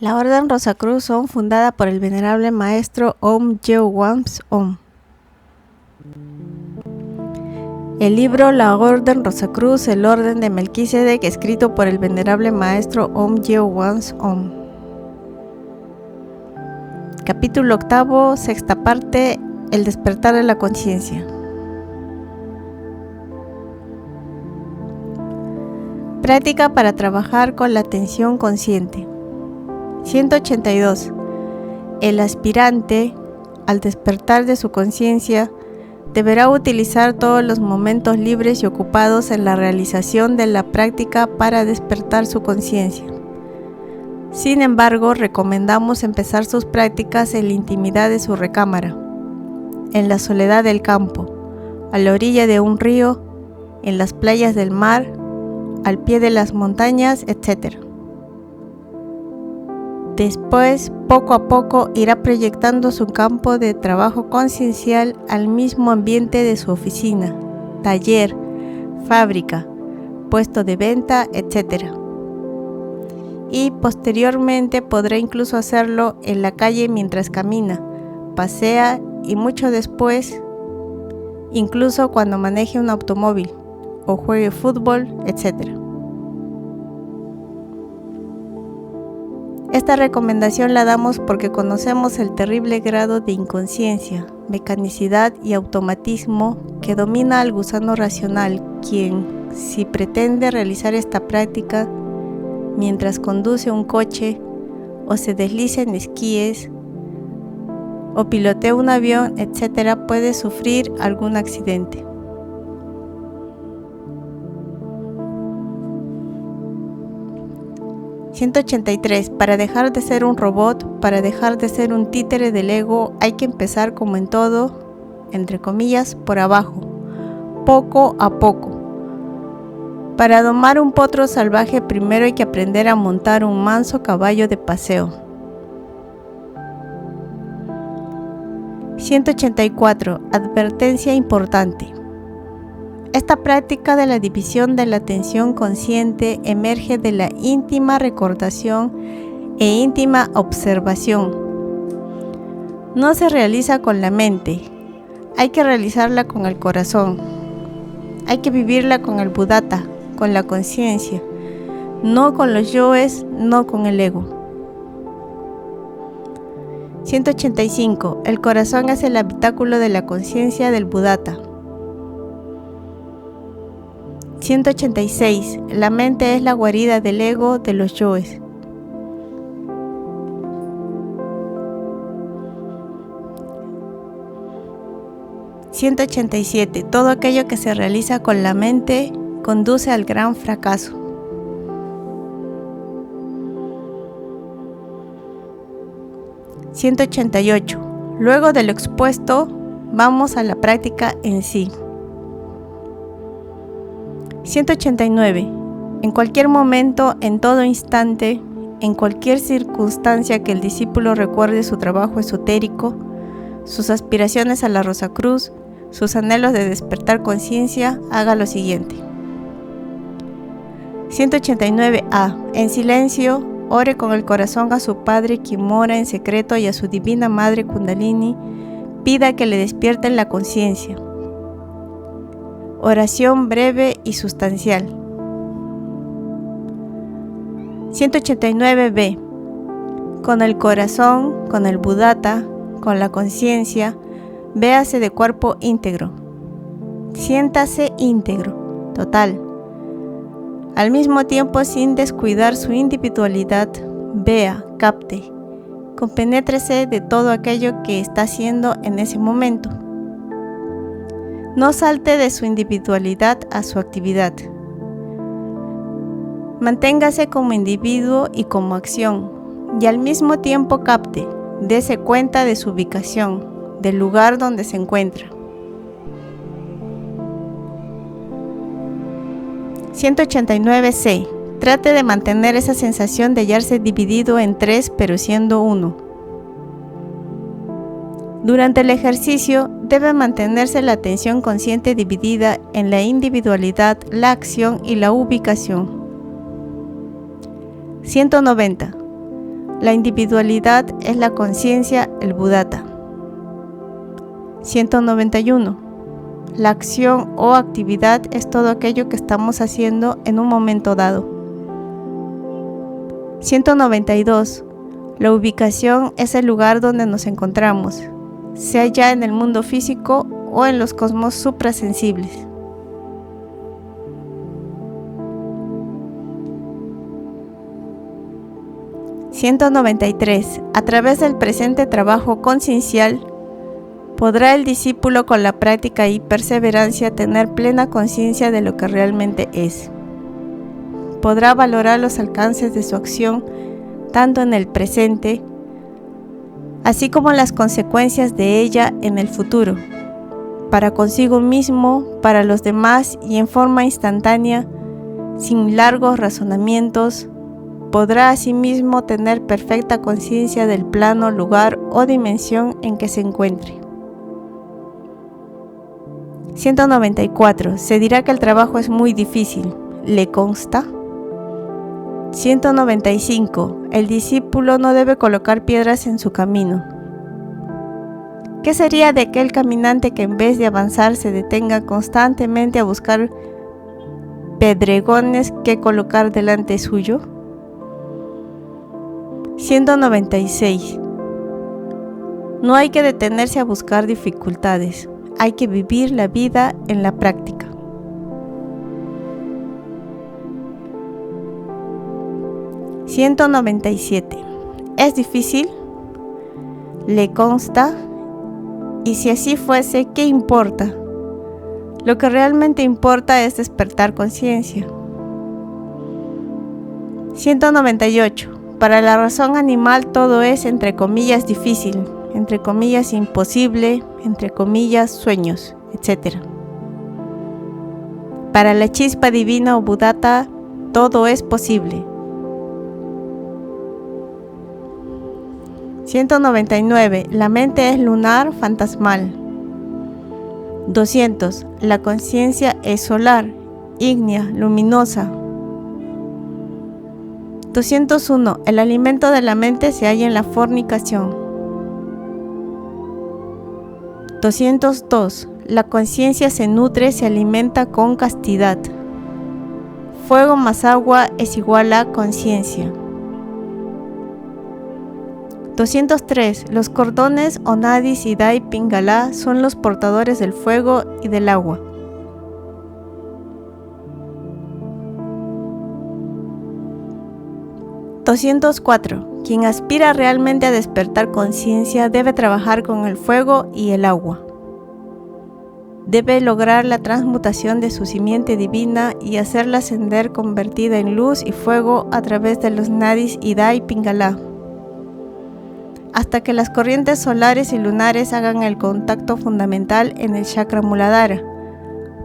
La Orden Rosacruz-Om, fundada por el venerable maestro Om Geo Wams Om. El libro La Orden Rosacruz, el Orden de Melquisedec, escrito por el venerable maestro Om Geo Wams Om. Capítulo 8, sexta parte, el despertar de la conciencia. Práctica para trabajar con la atención consciente. 182. El aspirante, al despertar de su conciencia, deberá utilizar todos los momentos libres y ocupados en la realización de la práctica para despertar su conciencia. Sin embargo, recomendamos empezar sus prácticas en la intimidad de su recámara, en la soledad del campo, a la orilla de un río, en las playas del mar, al pie de las montañas, etc. Después, poco a poco, irá proyectando su campo de trabajo conciencial al mismo ambiente de su oficina, taller, fábrica, puesto de venta, etc. Y posteriormente podrá incluso hacerlo en la calle mientras camina, pasea y mucho después, incluso cuando maneje un automóvil o juegue fútbol, etc. Esta recomendación la damos porque conocemos el terrible grado de inconsciencia, mecanicidad y automatismo que domina al gusano racional, quien, si pretende realizar esta práctica mientras conduce un coche o se desliza en esquíes o pilotea un avión, etc., puede sufrir algún accidente. (183) Para dejar de ser un robot, para dejar de ser un títere del ego, hay que empezar como en todo, entre comillas, por abajo, poco a poco. Para domar un potro salvaje, primero hay que aprender a montar un manso caballo de paseo. 184. Advertencia importante. Esta práctica de la división de la atención consciente emerge de la íntima recordación e íntima observación. No se realiza con la mente, hay que realizarla con el corazón. Hay que vivirla con el Buddhata, con la conciencia, no con los yoes, no con el ego. 185. El corazón es el habitáculo de la conciencia del Buddhata. 186. La mente es la guarida del ego de los yoes. 187. Todo aquello que se realiza con la mente conduce al gran fracaso. 188. Luego de lo expuesto, vamos a la práctica en sí. 189. En cualquier momento, en todo instante, en cualquier circunstancia que el discípulo recuerde su trabajo esotérico, sus aspiraciones a la Rosacruz, sus anhelos de despertar conciencia, haga lo siguiente. 189a. En silencio, ore con el corazón a su Padre quien mora en secreto y a su Divina Madre Kundalini, pida que le despierten la conciencia. Oración breve y sustancial. 189b. Con el corazón, con el Buddhata, con la conciencia, véase de cuerpo íntegro. Siéntase íntegro, total. Al mismo tiempo, sin descuidar su individualidad, vea, capte, compenétrese de todo aquello que está haciendo en ese momento. No salte de su individualidad a su actividad. Manténgase como individuo y como acción, y al mismo tiempo capte, dése cuenta de su ubicación, del lugar donde se encuentra. 189c. Trate de mantener esa sensación de hallarse dividido en tres, pero siendo uno. Durante el ejercicio, debe mantenerse la atención consciente dividida en la individualidad, la acción y la ubicación. 190. La individualidad es la conciencia, el Buddhata. 191. La acción o actividad es todo aquello que estamos haciendo en un momento dado. 192. La ubicación es el lugar donde nos encontramos, sea ya en el mundo físico o en los cosmos suprasensibles. 193. A través del presente trabajo conciencial, podrá el discípulo con la práctica y perseverancia tener plena conciencia de lo que realmente es. Podrá valorar los alcances de su acción tanto en el presente, así como las consecuencias de ella en el futuro, para consigo mismo, para los demás y en forma instantánea, sin largos razonamientos. Podrá asimismo tener perfecta conciencia del plano, lugar o dimensión en que se encuentre. 194. Se dirá que el trabajo es muy difícil. ¿Le consta? 195. El discípulo no debe colocar piedras en su camino. ¿Qué sería de aquel caminante que en vez de avanzar se detenga constantemente a buscar pedregones que colocar delante suyo? 196. No hay que detenerse a buscar dificultades, hay que vivir la vida en la práctica. 197. ¿Es difícil? ¿Le consta? Y si así fuese, ¿qué importa? Lo que realmente importa es despertar conciencia. 198. Para la razón animal todo es, entre comillas, difícil, entre comillas, imposible, entre comillas, sueños, etc. Para la chispa divina o Buddhata, todo es posible. 199. La mente es lunar, fantasmal. 200. La conciencia es solar, ígnea, luminosa. 201. El alimento de la mente se halla en la fornicación. 202. La conciencia se nutre, se alimenta con castidad. Fuego más agua es igual a conciencia. 203. Los cordones o nadis y dai pingala son los portadores del fuego y del agua. 204. Quien aspira realmente a despertar conciencia debe trabajar con el fuego y el agua. Debe lograr la transmutación de su simiente divina y hacerla ascender convertida en luz y fuego a través de los nadis y dai pingala, hasta que las corrientes solares y lunares hagan el contacto fundamental en el chakra Muladhara,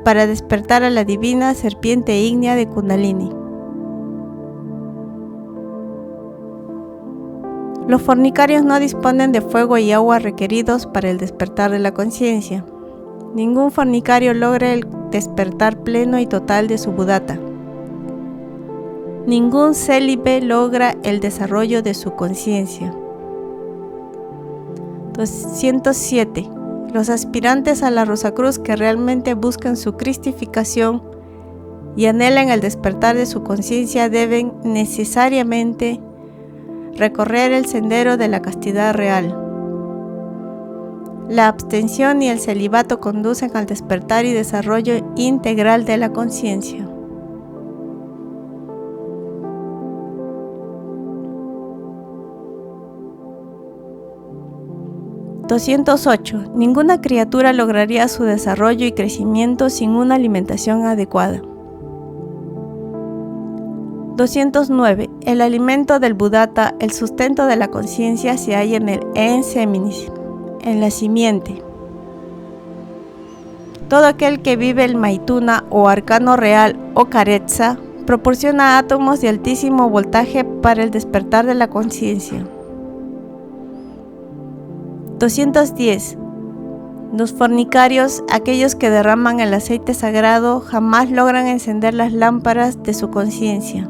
para despertar a la divina serpiente ígnea de Kundalini. Los fornicarios no disponen de fuego y agua requeridos para el despertar de la conciencia. Ningún fornicario logra el despertar pleno y total de su Buddhata. Ningún célibe logra el desarrollo de su conciencia. 207. Los aspirantes a la Rosacruz que realmente buscan su cristificación y anhelan el despertar de su conciencia deben necesariamente recorrer el sendero de la castidad real. La abstención y el celibato conducen al despertar y desarrollo integral de la conciencia. (208) Ninguna criatura lograría su desarrollo y crecimiento sin una alimentación adecuada. 209. El alimento del Buddhata, el sustento de la conciencia, se halla en el En Seminis, en la simiente. Todo aquel que vive el Maituna o arcano real o Karetsa proporciona átomos de altísimo voltaje para el despertar de la conciencia. 210. Los fornicarios, aquellos que derraman el aceite sagrado, jamás logran encender las lámparas de su conciencia.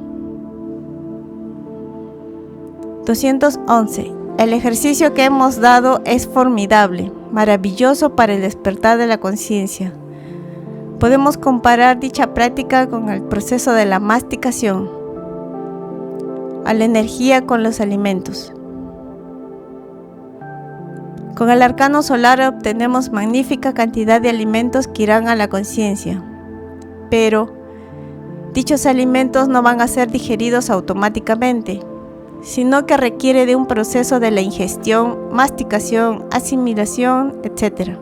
211. El ejercicio que hemos dado es formidable, maravilloso para el despertar de la conciencia. Podemos comparar dicha práctica con el proceso de la masticación, a la energía con los alimentos. Con el arcano solar obtenemos magnífica cantidad de alimentos que irán a la conciencia, pero dichos alimentos no van a ser digeridos automáticamente, sino que requiere de un proceso de la ingestión, masticación, asimilación, etc.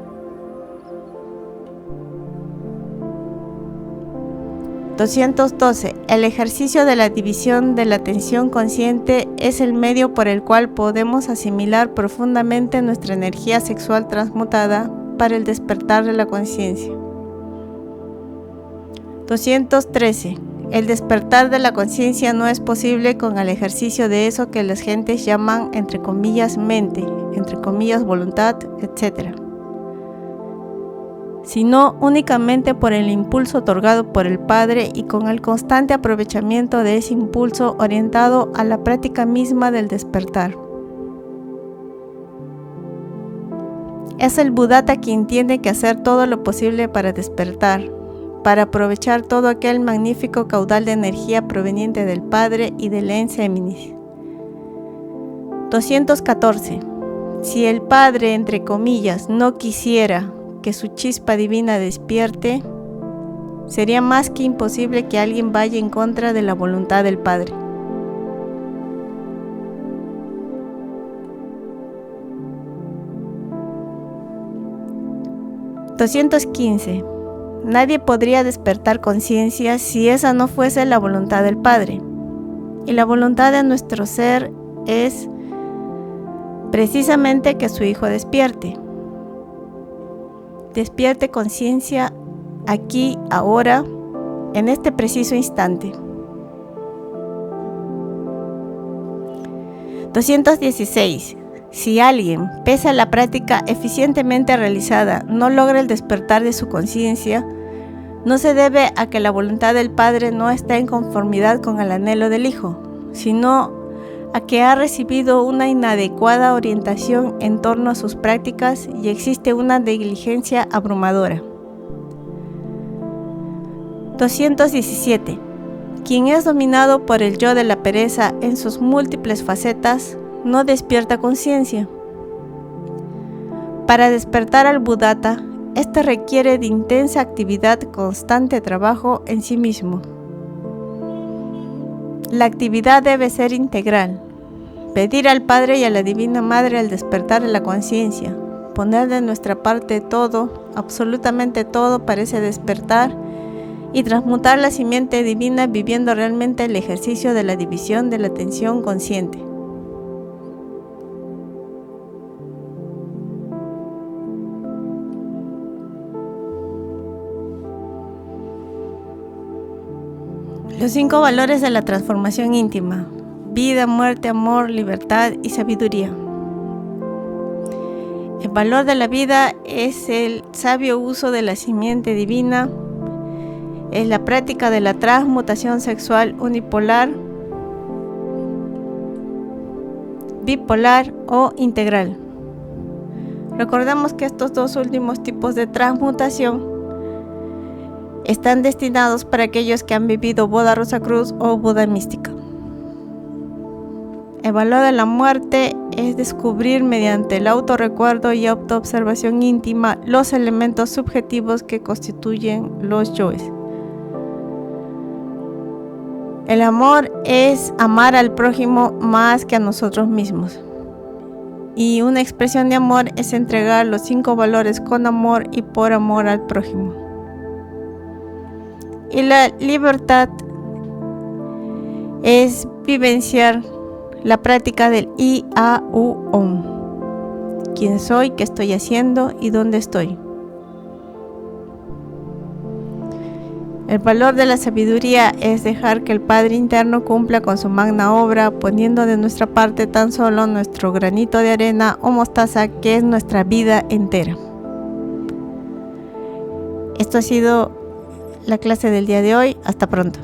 212. El ejercicio de la división de la atención consciente es el medio por el cual podemos asimilar profundamente nuestra energía sexual transmutada para el despertar de la conciencia. 213. El despertar de la conciencia no es posible con el ejercicio de eso que las gentes llaman entre comillas mente, entre comillas voluntad, etc., sino únicamente por el impulso otorgado por el Padre y con el constante aprovechamiento de ese impulso orientado a la práctica misma del despertar. Es el Buddhata quien tiene que hacer todo lo posible para despertar, para aprovechar todo aquel magnífico caudal de energía proveniente del Padre y del En Seminis. 214. Si el Padre, entre comillas, no quisiera que su chispa divina despierte, sería más que imposible que alguien vaya en contra de la voluntad del Padre. (215) Nadie podría despertar conciencia si esa no fuese la voluntad del Padre. Y la voluntad de nuestro ser es precisamente que su Hijo despierte. Despierte conciencia aquí, ahora, en este preciso instante. 216. Si alguien, pese a la práctica eficientemente realizada, no logra el despertar de su conciencia, no se debe a que la voluntad del Padre no está en conformidad con el anhelo del Hijo, sino a que ha recibido una inadecuada orientación en torno a sus prácticas y existe una negligencia abrumadora. 217. Quien es dominado por el yo de la pereza en sus múltiples facetas, no despierta conciencia. Para despertar al Buddhata, este requiere de intensa actividad, constante trabajo en sí mismo. La actividad debe ser integral. Pedir al Padre y a la Divina Madre el despertar de la conciencia. Poner de nuestra parte todo, absolutamente todo, para ese despertar y transmutar la simiente divina viviendo realmente el ejercicio de la división de la atención consciente. Los 5 valores de la transformación íntima: vida, muerte, amor, libertad y sabiduría. El valor de la vida es el sabio uso de la simiente divina, es la práctica de la transmutación sexual unipolar, bipolar o integral. Recordemos que estos dos últimos tipos de transmutación están destinados para aquellos que han vivido Boda Rosacruz o Buda mística. El valor de la muerte es descubrir mediante el autorrecuerdo y autoobservación íntima los elementos subjetivos que constituyen los yoes. El amor es amar al prójimo más que a nosotros mismos. Y una expresión de amor es entregar los 5 valores con amor y por amor al prójimo. Y la libertad es vivenciar la práctica del I-A-U-OM. ¿Quién soy? ¿Qué estoy haciendo? ¿Y dónde estoy? El valor de la sabiduría es dejar que el Padre interno cumpla con su magna obra, poniendo de nuestra parte tan solo nuestro granito de arena o mostaza, que es nuestra vida entera. Esto ha sido la clase del día de hoy. Hasta pronto.